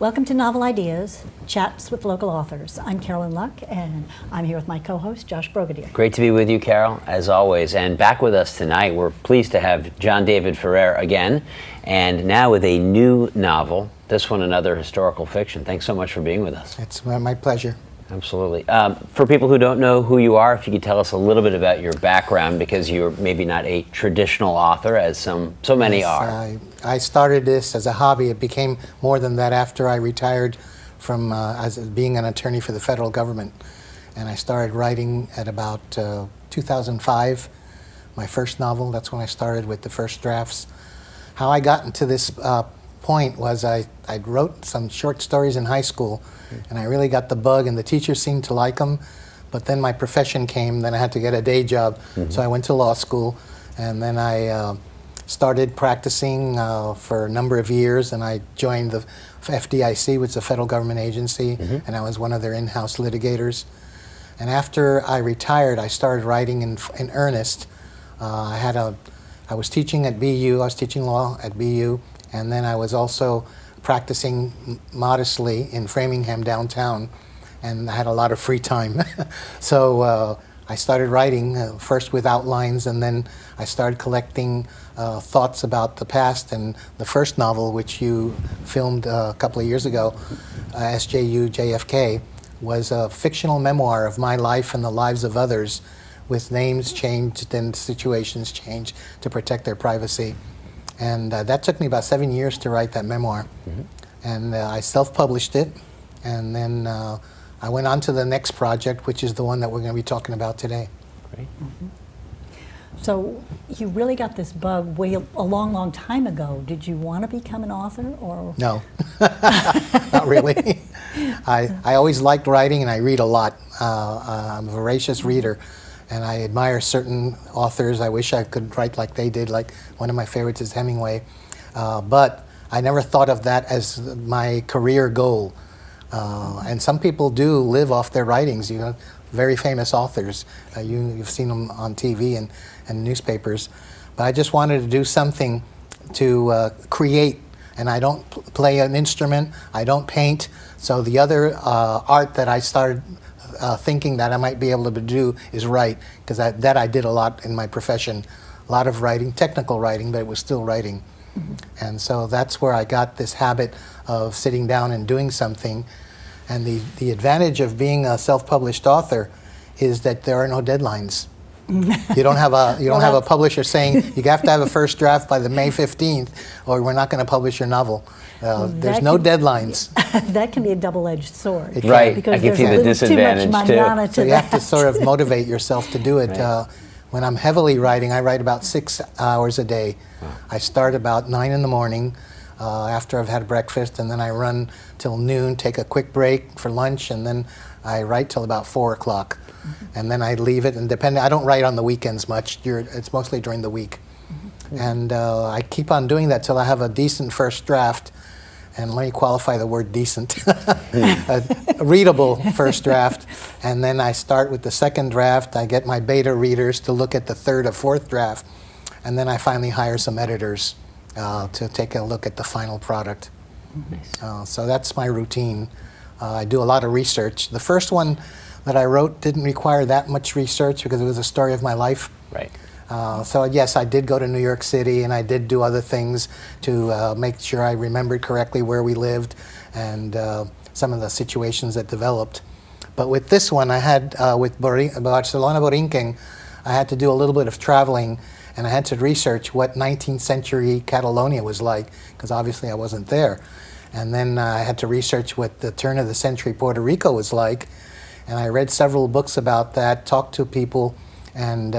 Welcome to Novel Ideas, Chats with Local Authors. I'm Carolyn Luck, and I'm here with my co-host, Josh Brogadier. Great to be with you, Carol, as always. And back with us tonight, we're pleased to have John David Ferrer again, and now with a new novel, this one another historical fiction. Thanks so much for being with us. It's my pleasure. Absolutely. For people who don't know who you are, if you could tell us a little bit about your background, because you're maybe not a traditional author, as so many are. I started this as a hobby. It became more than that after I retired from as being an attorney for the federal government. And I started writing at about 2005, my first novel. That's when I started with the first drafts. How I got into this point was I wrote some short stories in high school, and I really got the bug, and the teachers seemed to like them. But then my profession came, then I had to get a day job. So I went to law school, and then I started practicing for a number of years, and I joined the FDIC, which is a federal government agency, and I was one of their in-house litigators. And after I retired, I started writing in earnest. I was teaching at BU, I was teaching law at BU, and then I was also practicing modestly in Framingham downtown, and I had a lot of free time. So I started writing, first with outlines, and then I started collecting thoughts about the past. And the first novel, which you filmed a couple of years ago, SJU JFK, was a fictional memoir of my life and the lives of others, with names changed and situations changed to protect their privacy. And that took me about 7 years to write that memoir. And I self-published it, and then I went on to the next project, which is the one that we're going to be talking about today. Great. So you really got this bug a long time ago. Did you want to become an author, or? No, not really. I always liked writing, and I read a lot. I'm a voracious reader, and I admire certain authors. I wish I could write like they did. Like one of my favorites is Hemingway. But I never thought of that as my career goal. And some people do live off their writings. You know, very famous authors. You've seen them on TV and newspapers. But I just wanted to do something to create. And I don't play an instrument. I don't paint. So the other art that I started thinking that I might be able to do is write, because that I did a lot in my profession. A lot of writing, technical writing, but it was still writing. And so that's where I got this habit of sitting down and doing something. And the advantage of being a self-published author is that there are no deadlines. You don't have a publisher saying you have to have a first draft by the May 15th, or we're not going to publish your novel. There's no deadlines. That can be a double-edged sword. Right, because I can see the disadvantage too. So you have to sort of motivate yourself to do it. Right. When I'm heavily writing, I write about 6 hours a day. Wow. I start about 9 in the morning after I've had breakfast, and then I run till noon, take a quick break for lunch, and then I write till about 4 o'clock. And then I leave it, and I don't write on the weekends much. It's mostly during the week. And I keep on doing that till I have a decent first draft. And let me qualify the word decent. A readable first draft. And then I start with the second draft. I get my beta readers to look at the third or fourth draft. And then I finally hire some editors to take a look at the final product. Nice. So that's my routine. I do a lot of research. The first one that I wrote didn't require that much research because it was a story of my life. Right. So yes, I did go to New York City, and I did do other things to make sure I remembered correctly where we lived and some of the situations that developed. But with this one, I had, with Barcelona Borinquen, I had to do a little bit of traveling, and I had to research what 19th century Catalonia was like, because obviously I wasn't there. And then I had to research what the turn of the century Puerto Rico was like, and I read several books about that, talked to people, and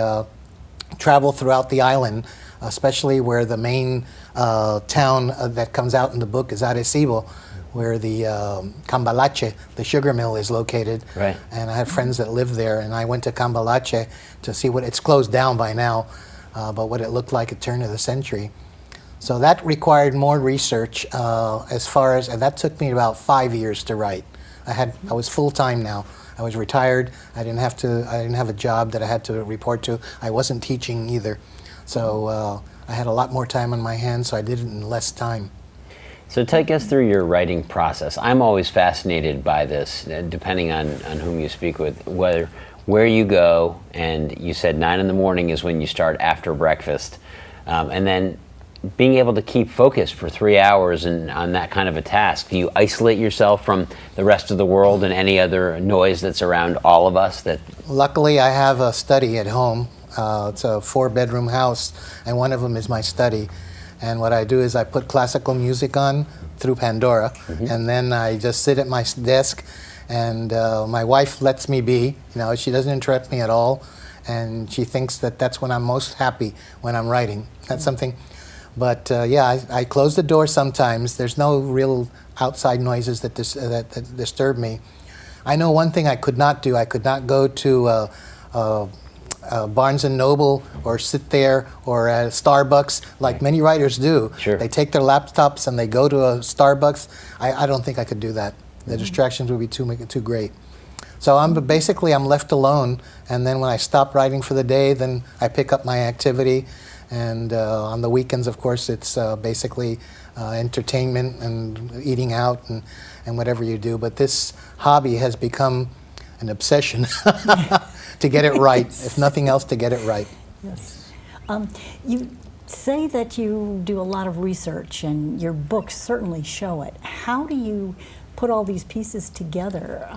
travel throughout the island, especially where the main town that comes out in the book is Arecibo, where the Cambalache, the sugar mill, is located. Right. And I had friends that lived there, and I went to Cambalache to see what, it's closed down by now, but what it looked like at turn of the century. So that required more research and that took me about 5 years to write. I was full-time now. I was retired. I didn't have a job that I had to report to. I wasn't teaching either. So I had a lot more time on my hands, so I did it in less time. So take us through your writing process. I'm always fascinated by this, depending on whom you speak with, where you go, and you said 9 in the morning is when you start after breakfast, and then being able to keep focused for 3 hours on that kind of a task. Do you isolate yourself from the rest of the world and any other noise that's around all of us? Luckily, I have a study at home. It's a 4-bedroom house, and one of them is my study. And what I do is I put classical music on through Pandora, and then I just sit at my desk, and my wife lets me be. She doesn't interrupt me at all, and she thinks that that's when I'm most happy, when I'm writing. That's something. But I close the door sometimes. There's no real outside noises that disturb me. I know one thing I could not do. I could not go to Barnes and Noble or sit there or at Starbucks like many writers do. Sure. They take their laptops and they go to a Starbucks. I don't think I could do that. The distractions would be too great. So I'm left alone, and then when I stop writing for the day, then I pick up my activity. And on the weekends, of course, it's basically entertainment and eating out and whatever you do. But this hobby has become an obsession to get it right, if nothing else, to get it right. Yes. You say that you do a lot of research, and your books certainly show it. How do you put all these pieces together?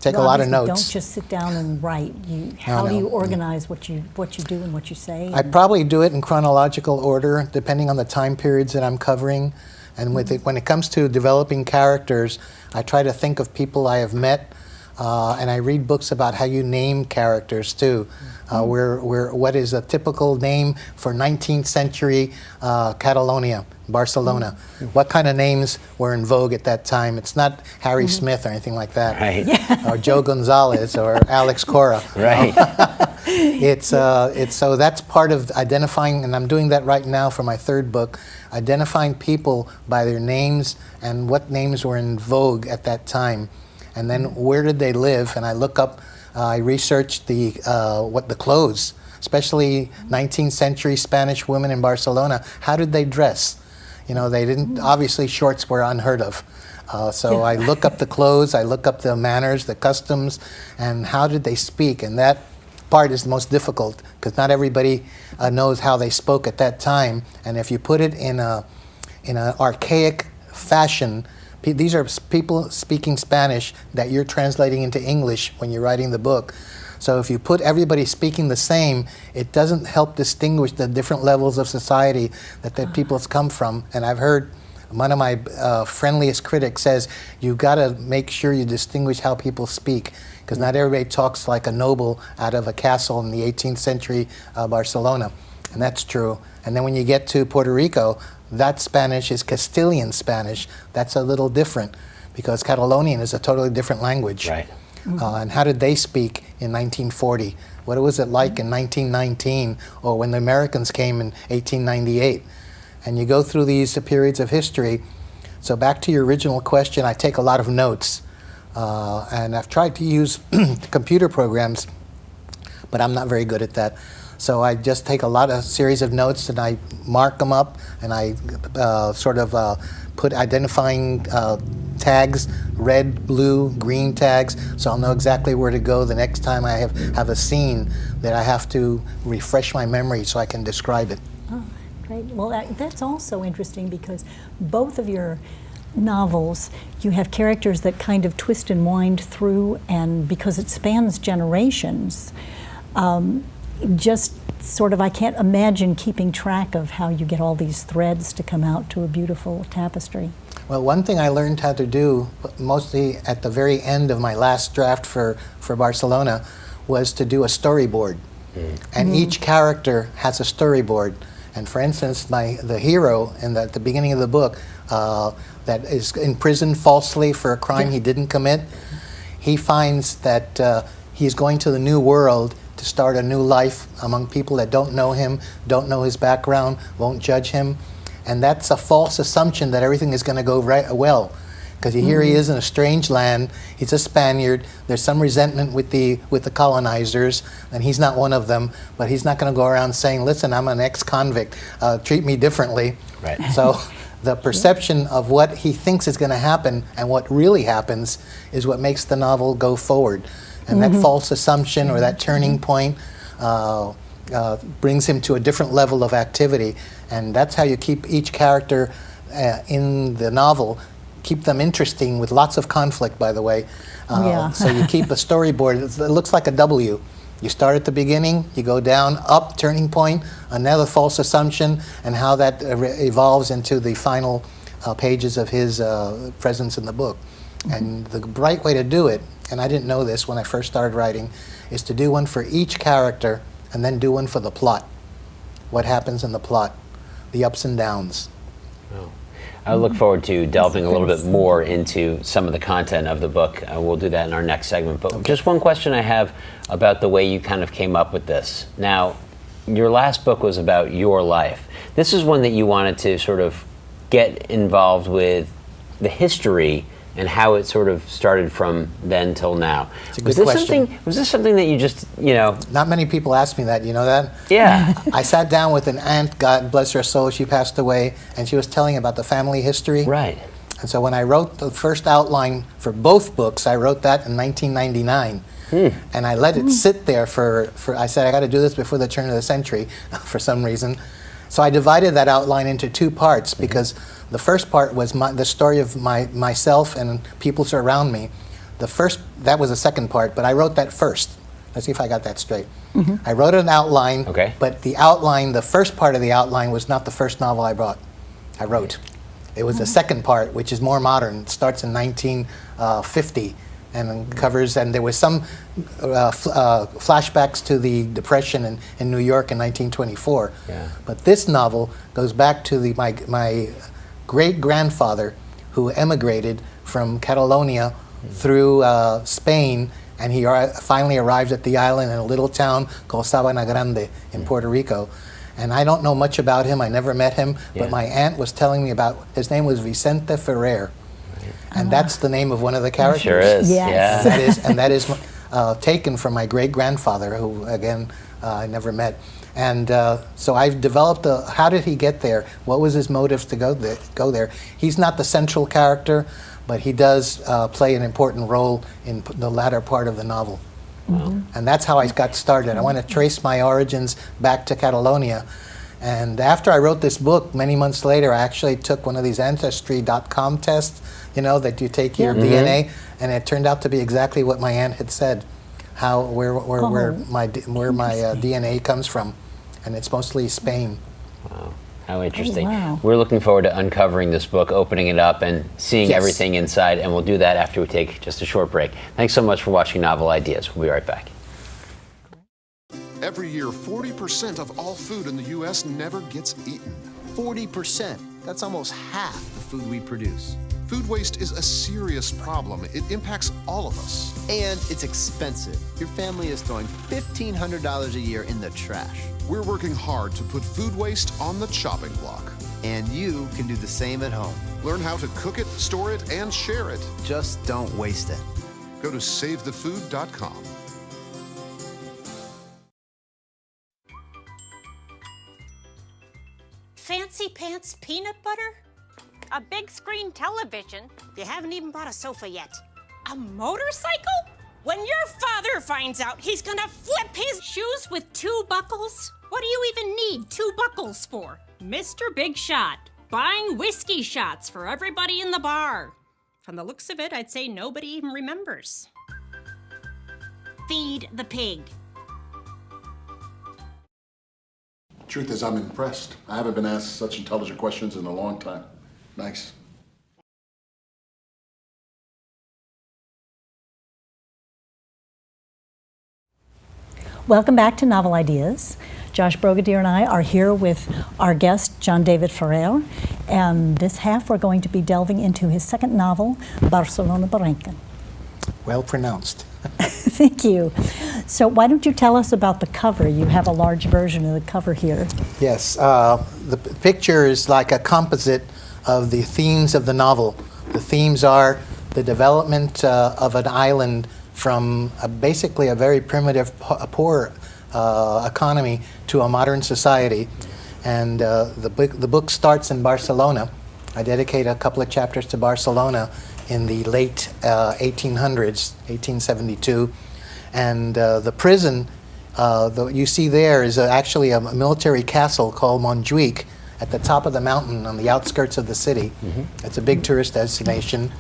Take you a lot of obviously notes. Don't just sit down and write. How do you organize what you do and what you say? I probably do it in chronological order, depending on the time periods that I'm covering. And when it comes to developing characters, I try to think of people I have met, and I read books about how you name characters too. What is a typical name for 19th century Catalonia, Barcelona? What kind of names were in vogue at that time? It's not Harry Smith or anything like that, Right. or Joe Gonzalez or Alex Cora. Right. It's so that's part of identifying, and I'm doing that right now for my 3rd book, identifying people by their names and what names were in vogue at that time, and then where did they live? And I look up, I research the clothes, especially 19th century Spanish women in Barcelona. How did they dress? They didn't, obviously shorts were unheard of. So I look up the clothes, I look up the manners, the customs, and how did they speak? And that part is the most difficult, because not everybody knows how they spoke at that time. And if you put it in an archaic fashion, these are people speaking Spanish that you're translating into English when you're writing the book. So if you put everybody speaking the same, it doesn't help distinguish the different levels of society that the peoples come from. And I've heard one of my friendliest critics says, you've got to make sure you distinguish how people speak, because not everybody talks like a noble out of a castle in the 18th century Barcelona. And that's true. And then when you get to Puerto Rico, that Spanish is Castilian Spanish. That's a little different, because Catalonian is a totally different language. Right. And how did they speak in 1940? What was it like in 1919, or when the Americans came in 1898? And you go through these periods of history. So back to your original question, I take a lot of notes. And I've tried to use computer programs, but I'm not very good at that. So I just take a series of notes, and I mark them up, and I put identifying tags, red, blue, green tags, so I'll know exactly where to go the next time I have a scene that I have to refresh my memory so I can describe it. Oh, great. Well, that's also interesting, because both of your novels, you have characters that kind of twist and wind through, and because it spans generations, just sort of, I can't imagine keeping track of how you get all these threads to come out to a beautiful tapestry. Well, one thing I learned how to do, mostly at the very end of my last draft for Barcelona, was to do a storyboard. And each character has a storyboard. And for instance, the hero at the beginning of the book, that is in prison falsely for a crime he didn't commit, he finds that he's going to the new world to start a new life among people that don't know him, don't know his background, won't judge him. And that's a false assumption that everything is going to go well. Because here he is in a strange land, he's a Spaniard, there's some resentment with the colonizers, and he's not one of them, but he's not going to go around saying, listen, I'm an ex-convict, treat me differently. Right. So the perception of what he thinks is going to happen and what really happens is what makes the novel go forward. And that false assumption or that turning point brings him to a different level of activity. And that's how you keep each character in the novel, keep them interesting with lots of conflict, by the way. So you keep a storyboard, it looks like a W. You start at the beginning, you go down, up, turning point, another false assumption, and how that evolves into the final pages of his presence in the book. And the right way to do it, and I didn't know this when I first started writing, is to do one for each character and then do one for the plot. What happens in the plot, the ups and downs. Oh. I look forward to delving a little bit more into some of the content of the book. We'll do that in our next segment. But just one question I have about the way you kind of came up with this. Now, your last book was about your life. This is one that you wanted to sort of get involved with the history and how it sort of started from then till now. It's a good question. Was this something that you just, Not many people ask me that, you know that? Yeah. I sat down with an aunt, God bless her soul, she passed away, and she was telling about the family history. Right. And so when I wrote the first outline for both books, I wrote that in 1999. And I let it sit there for I said, I got to do this before the turn of the century for some reason. So I divided that outline into two parts because the first part was the story of myself and people around me. That was the second part, but I wrote that first. Let's see if I got that straight. I wrote an outline, but the first part of the outline was not the first novel I wrote. It was the second part, which is more modern. It starts in 1950 and covers, and there was some flashbacks to the Depression in New York in 1924. Yeah. But this novel goes back to my great-grandfather who emigrated from Catalonia through Spain, and he finally arrived at the island in a little town called Sabana Grande in Puerto Rico. And I don't know much about him, I never met him, but my aunt was telling me about, his name was Vicente Ferrer. And that's the name of one of the characters. Sure is. Yes. Yeah. And that is taken from my great-grandfather, who, again, I never met. And so I've developed how did he get there? What was his motives to go there? He's not the central character, but he does play an important role in the latter part of the novel. And that's how I got started. I want to trace my origins back to Catalonia. And after I wrote this book, many months later, I actually took one of these Ancestry.com tests, that you take your DNA, and it turned out to be exactly what my aunt had said, where my DNA comes from, and it's mostly Spain. Wow, how interesting. Oh, wow. We're looking forward to uncovering this book, opening it up, and seeing everything inside, and we'll do that after we take just a short break. Thanks so much for watching Novel Ideas. We'll be right back. Every year, 40% of all food in the U.S. never gets eaten. 40%. That's almost half the food we produce. Food waste is a serious problem. It impacts all of us. And it's expensive. Your family is throwing $1,500 a year in the trash. We're working hard to put food waste on the chopping block. And you can do the same at home. Learn how to cook it, store it, and share it. Just don't waste it. Go to SaveTheFood.com. Fancy pants peanut butter? A big screen television. You haven't even bought a sofa yet. A motorcycle? When your father finds out, he's gonna flip his shoes with 2 buckles? What do you even need 2 buckles for? Mr. Big Shot, buying whiskey shots for everybody in the bar. From the looks of it, I'd say nobody even remembers. Feed the pig. Truth is, I'm impressed. I haven't been asked such intelligent questions in a long time. Nice. Welcome back to Novel Ideas. Josh Brogadier and I are here with our guest, John David Ferrer, and this half we're going to be delving into his second novel, Barcelona Borinquen. Well pronounced. Thank you. So why don't you tell us about the cover? You have a large version of the cover here. Yes, the picture is like a composite of the themes of the novel. The themes are the development of an island from basically a very primitive, poor economy to a modern society. And the book starts in Barcelona, I dedicate a couple of chapters to Barcelona in the late 1800s, 1872. And the prison you see there is actually a military castle called Montjuic at the top of the mountain on the outskirts of the city. It's a big tourist destination.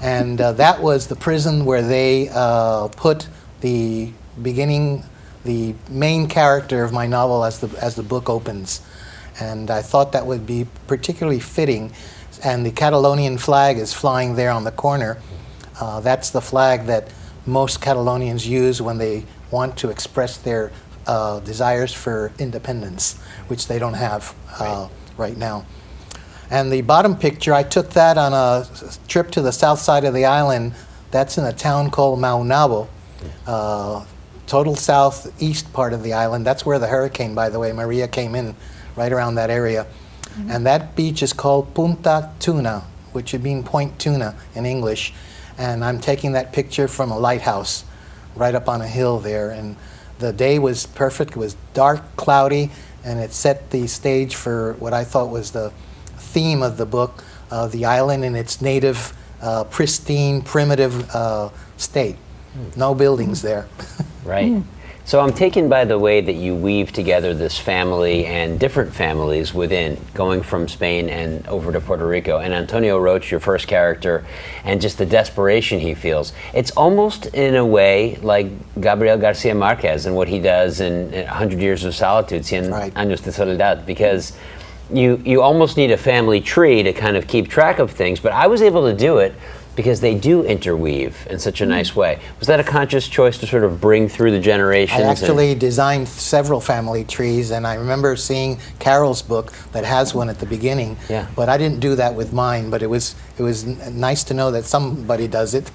And that was the prison where they put the main character of my novel as the book opens. And I thought that would be particularly fitting. And the Catalonian flag is flying there on the corner. That's the flag that most Catalonians use when they want to express their desires for independence, which they don't have right now. And the bottom picture, I took that on a trip to the south side of the island. That's in a town called Maunabo, total southeast part of the island. That's where the hurricane, by the way, Maria, came in, right around that area. And that beach is called Punta Tuna, which would mean Point Tuna in English. And I'm taking that picture from a lighthouse right up on a hill there. And the day was perfect. It was dark, cloudy, and it set the stage for what I thought was the theme of the book, the island in its native, pristine, primitive state. No buildings there. Right. So I'm taken by the way that you weave together this family and different families within, going from Spain and over to Puerto Rico. And Antonio Roche, your first character, and just the desperation he feels. It's almost in a way like Gabriel Garcia Marquez and what he does in 100 Years of Solitude, Cien Años de Soledad, because you almost need a family tree to kind of keep track of things, but I was able to do it because they do interweave in such a nice way. Was that a conscious choice to sort of bring through the generations? I actually designed several family trees, and I remember seeing Carol's book that has one at the beginning. Yeah. But I didn't do that with mine. But it was nice to know that somebody does it.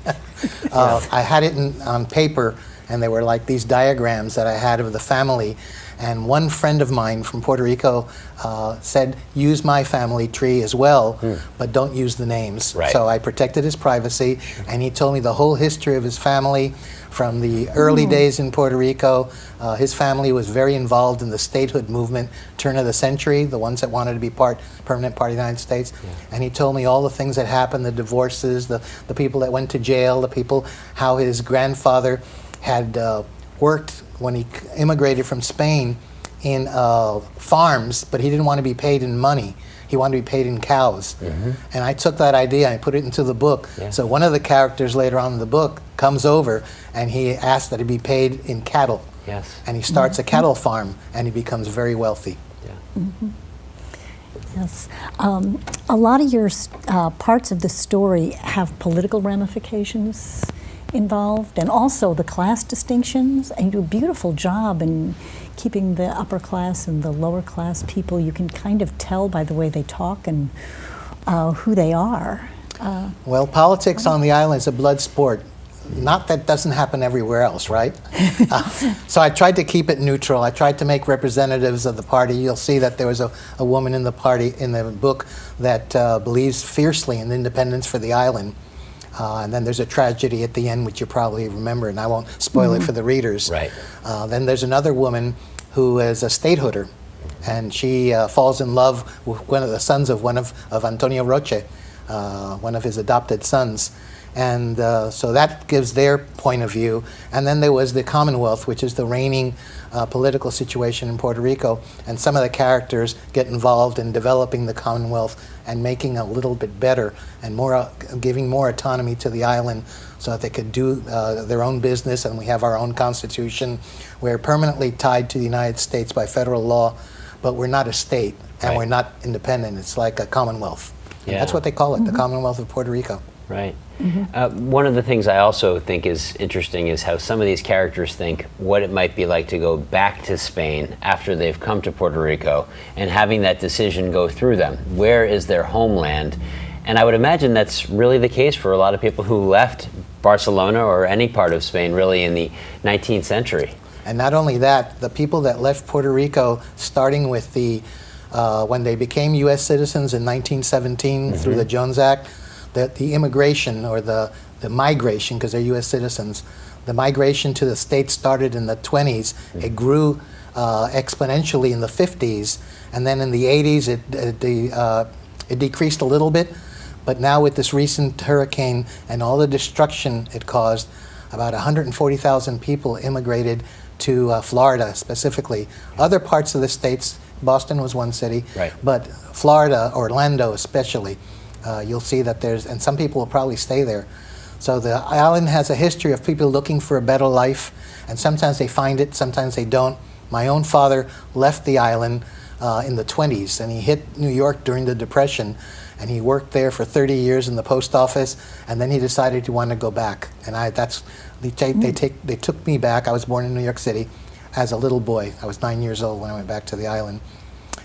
I had it on paper, and they were like these diagrams that I had of the family. And one friend of mine from Puerto Rico said, use my family tree as well, but don't use the names. Right. So I protected his privacy, and he told me the whole history of his family from the early days in Puerto Rico. His family was very involved in the statehood movement, turn of the century, the ones that wanted to be permanent part of the United States. And he told me all the things that happened, the divorces, the people that went to jail, the people, how his grandfather had worked when he immigrated from Spain in farms, but he didn't want to be paid in money. He wanted to be paid in cows. And I took that idea and I put it into the book. So one of the characters later on in the book comes over and he asks that he be paid in cattle. Yes. And he starts a cattle farm and he becomes very wealthy. Yes. A lot of your parts of the story have political ramifications involved, and also the class distinctions, and you do a beautiful job in keeping the upper class and the lower class people. You can kind of tell by the way they talk and who they are. Well, politics on the island is a blood sport. Not that doesn't happen everywhere else, right? So I tried to keep it neutral. I tried to make representatives of the party. You'll see that there was a woman in the party, in the book, that believes fiercely in independence for the island. And then there's a tragedy at the end, which you probably remember, and I won't spoil it for the readers. Right. Then there's another woman who is a statehooder, and she falls in love with one of the sons of Antonio Roche, one of his adopted sons. And so that gives their point of view. And then there was the Commonwealth, which is the reigning political situation in Puerto Rico. And some of the characters get involved in developing the Commonwealth and making a little bit better and more, giving more autonomy to the island so that they could do their own business. And we have our own constitution. We're permanently tied to the United States by federal law, but we're not a state and we're not independent. It's like a Commonwealth. And that's what they call it, the Commonwealth of Puerto Rico. Right. One of the things I also think is interesting is how some of these characters think what it might be like to go back to Spain after they've come to Puerto Rico and having that decision go through them. Where is their homeland? And I would imagine that's really the case for a lot of people who left Barcelona or any part of Spain really in the 19th century. And not only that, the people that left Puerto Rico, starting with the when they became U.S. citizens in 1917 through the Jones Act, the immigration or the migration, because they're U.S. citizens, the migration to the States started in the 20s. It grew exponentially in the 50s, and then in the 80s It decreased a little bit, but now with this recent hurricane and all the destruction it caused, about 140,000 people immigrated to Florida specifically. Other parts of the states, Boston was one city, right, but Florida, Orlando especially, you'll see that there's, and some people will probably stay there. So the island has a history of people looking for a better life, and sometimes they find it, sometimes they don't. My own father left the island in the 20s, and he hit New York during the Depression, and he worked there for 30 years in the post office, and then he decided he wanted to go back. And they took me back. I was born in New York City as a little boy. I was 9 years old when I went back to the island.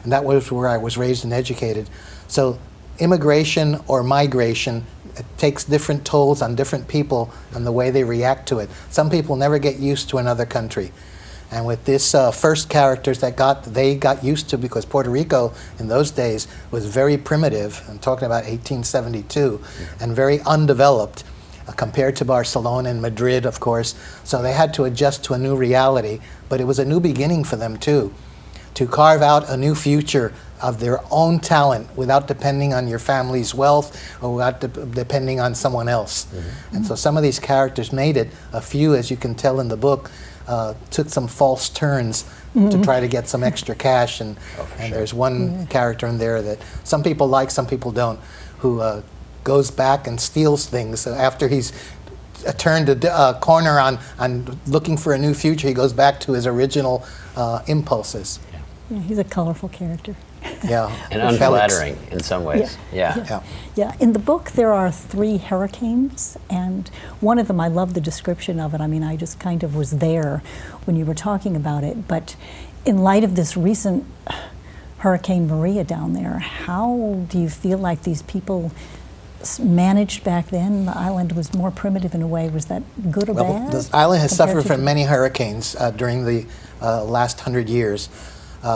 And that was where I was raised and educated. So immigration or migration, it takes different tolls on different people and the way they react to it. Some people never get used to another country. And with this first characters they got used to, because Puerto Rico in those days was very primitive. I'm talking about 1872, and very undeveloped compared to Barcelona and Madrid, of course. So they had to adjust to a new reality, but it was a new beginning for them too, to carve out a new future of their own talent without depending on your family's wealth or without depending on someone else. And so some of these characters made it. A few, as you can tell in the book, took some false turns to try to get some extra cash, and there's one character in there that some people like, some people don't, who goes back and steals things after he's turned a corner on looking for a new future. He goes back to his original impulses. Yeah, he's a colorful character. Yeah, and unflattering in some ways. Yeah. In the book, there are 3 hurricanes, and one of them, I love the description of it. I mean, I just kind of was there when you were talking about it. But in light of this recent Hurricane Maria down there, how do you feel like these people managed back then? The island was more primitive in a way. Was that good or bad? The island has suffered from many hurricanes during the last 100 years.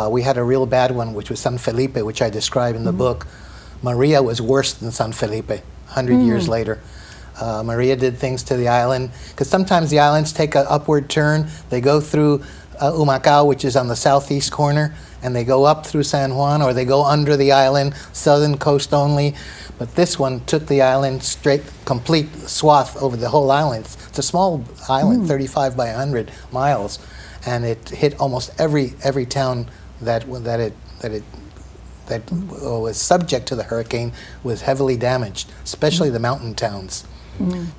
We had a real bad one, which was San Felipe, which I describe in the book. Maria was worse than San Felipe 100 years later. Maria did things to the island, because sometimes the islands take an upward turn. They go through Humacao, which is on the southeast corner, and they go up through San Juan, or they go under the island, southern coast only. But this one took the island straight, complete swath over the whole island. It's a small island, 35 by 100 miles. And it hit almost every town that was subject to the hurricane was heavily damaged, especially the mountain towns.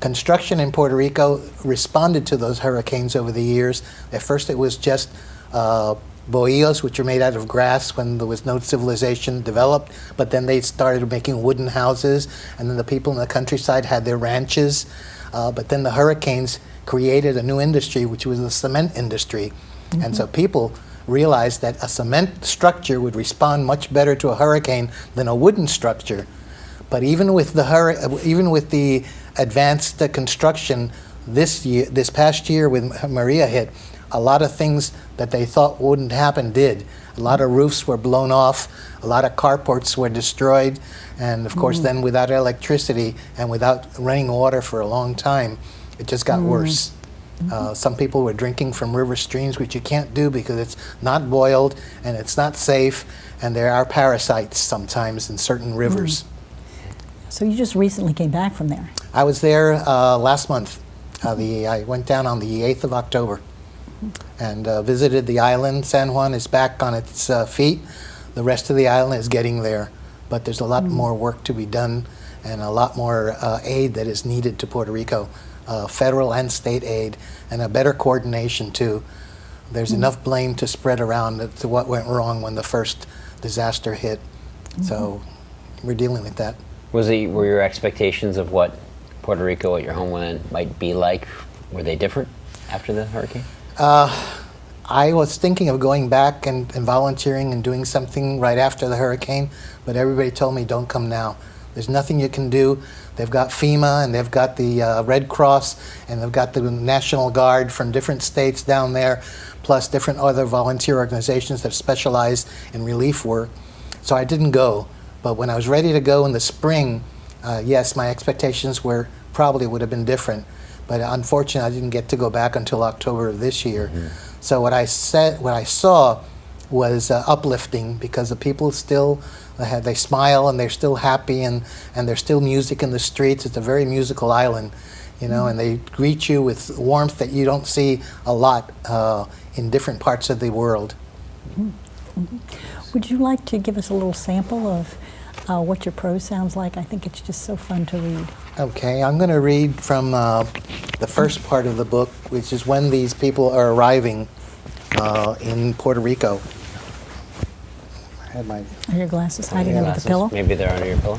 Construction in Puerto Rico responded to those hurricanes over the years. At first it was just bohíos, which are made out of grass when there was no civilization developed, but then they started making wooden houses, and then the people in the countryside had their ranches. But then the hurricanes created a new industry, which was the cement industry. And so people realized that a cement structure would respond much better to a hurricane than a wooden structure. But even with the advanced construction this past year with Maria hit, a lot of things that they thought wouldn't happen did. A lot of roofs were blown off, a lot of carports were destroyed, and of course then without electricity and without running water for a long time, it just got worse. Some people were drinking from river streams, which you can't do because it's not boiled and it's not safe, and there are parasites sometimes in certain rivers. So you just recently came back from there? I was there last month. I went down on the 8th of October and visited the island. San Juan is back on its feet. The rest of the island is getting there, but there's a lot more work to be done and a lot more aid that is needed to Puerto Rico. Federal and state aid, and a better coordination too. There's enough blame to spread around to what went wrong when the first disaster hit. So we're dealing with that. Were your expectations of what Puerto Rico, what your homeland might be like, were they different after the hurricane? I was thinking of going back and volunteering and doing something right after the hurricane, but everybody told me don't come now. There's nothing you can do. They've got FEMA, and they've got the Red Cross, and they've got the National Guard from different states down there, plus different other volunteer organizations that specialize in relief work. So I didn't go. But when I was ready to go in the spring, yes, my expectations probably would have been different. But unfortunately, I didn't get to go back until October of this year. So what I saw was uplifting, because the people still they smile and they're still happy, and there's still music in the streets. It's a very musical island, you know, and they greet you with warmth that you don't see a lot in different parts of the world. Would you like to give us a little sample of what your prose sounds like? I think it's just so fun to read. Okay, I'm going to read from the first part of the book, which is when these people are arriving in Puerto Rico. I had my Are your glasses hiding under the pillow? Maybe they're under your pillow.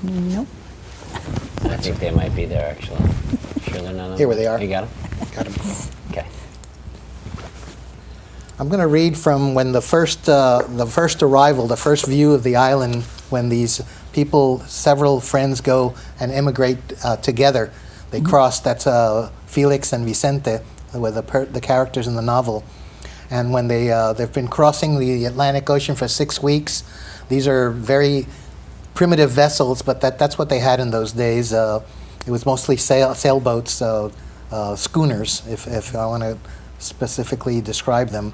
Nope. I think they might be there, actually. Sure they're not on Here where they are. You got them? got 'em. Okay. I'm going to read from when the first arrival, the first view of the island, when these people, several friends, go and immigrate together. They cross. That's Felix and Vicente, were the characters in the novel. And when they've been crossing the Atlantic Ocean for 6 weeks, these are very primitive vessels, but that's what they had in those days. It was mostly sailboats, schooners, if I want to specifically describe them.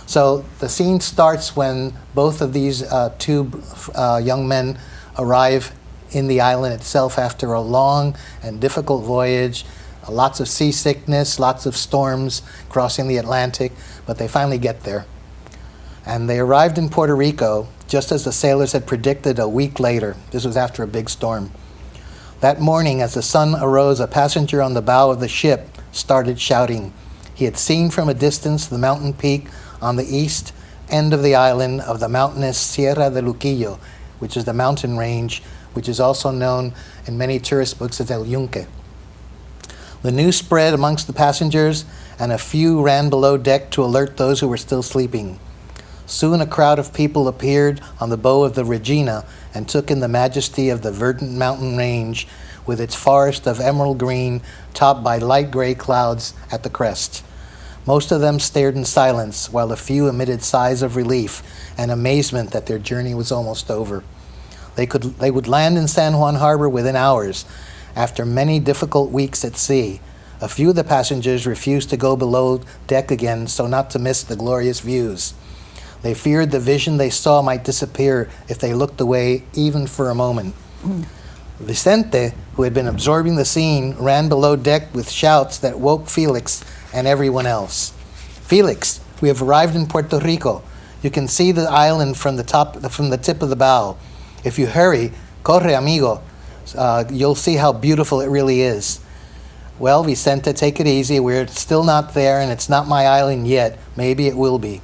So the scene starts when both of these two young men arrive in the island itself after a long and difficult voyage, lots of seasickness, lots of storms crossing the Atlantic, but they finally get there. And they arrived in Puerto Rico just as the sailors had predicted a week later. This was after a big storm. That morning, as the sun arose, a passenger on the bow of the ship started shouting. He had seen from a distance the mountain peak on the east end of the island of the mountainous Sierra de Luquillo, which is the mountain range, which is also known in many tourist books as El Yunque. The news spread amongst the passengers, and a few ran below deck to alert those who were still sleeping. Soon a crowd of people appeared on the bow of the Regina and took in the majesty of the verdant mountain range with its forest of emerald green topped by light gray clouds at the crest. Most of them stared in silence, while a few emitted sighs of relief and amazement that their journey was almost over. They would land in San Juan Harbor within hours, after many difficult weeks at sea. A few of the passengers refused to go below deck again so not to miss the glorious views. They feared the vision they saw might disappear if they looked away even for a moment. Vicente, who had been absorbing the scene, ran below deck with shouts that woke Felix and everyone else. "Felix, we have arrived in Puerto Rico. You can see the island from the tip of the bow. If you hurry, corre amigo, you'll see how beautiful it really is." "Well, Vicente, take it easy. We're still not there, and it's not my island yet. Maybe it will be."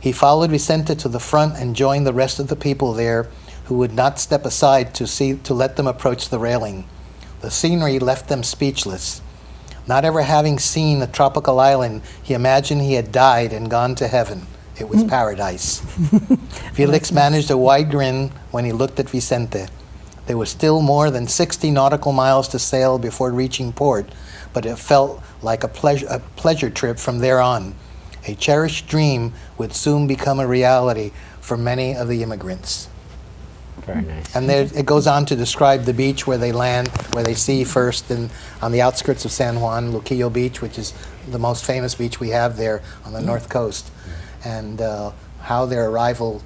He followed Vicente to the front and joined the rest of the people there, who would not step aside to let them approach the railing. The scenery left them speechless. Not ever having seen a tropical island, he imagined he had died and gone to heaven. It was paradise. Felix managed a wide grin when he looked at Vicente. There was still more than 60 nautical miles to sail before reaching port, but it felt like a pleasure trip from there on. A cherished dream would soon become a reality for many of the immigrants. Very nice. And there, it goes on to describe the beach where they land, where they see first, and on the outskirts of San Juan, Luquillo Beach, which is the most famous beach we have there on the north coast, and how their arrival,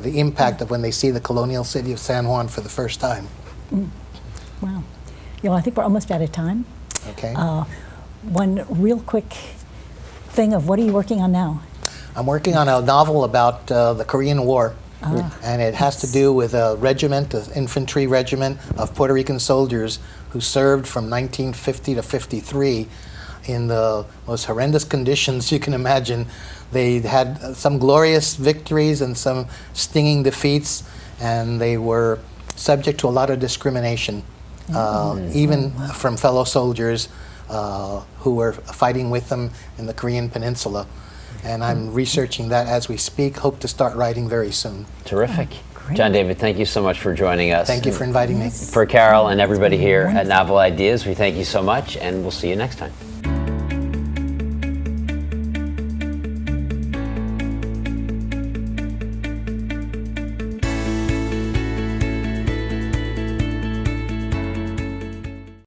the impact of when they see the colonial city of San Juan for the first time. Wow. You know, I think we're almost out of time. Okay. One real quick thing of what are you working on now? I'm working on a novel about the Korean War. And it has to do with a regiment, an infantry regiment of Puerto Rican soldiers who served from 1950 to 53 in the most horrendous conditions you can imagine. They had some glorious victories and some stinging defeats, and they were subject to a lot of discrimination, even from fellow soldiers who were fighting with them in the Korean Peninsula. And I'm researching that as we speak. Hope to start writing very soon. Terrific. Great. John David, thank you so much for joining us. Thank you for inviting me. For Carol and everybody here at Novel Ideas, we thank you so much, and we'll see you next time.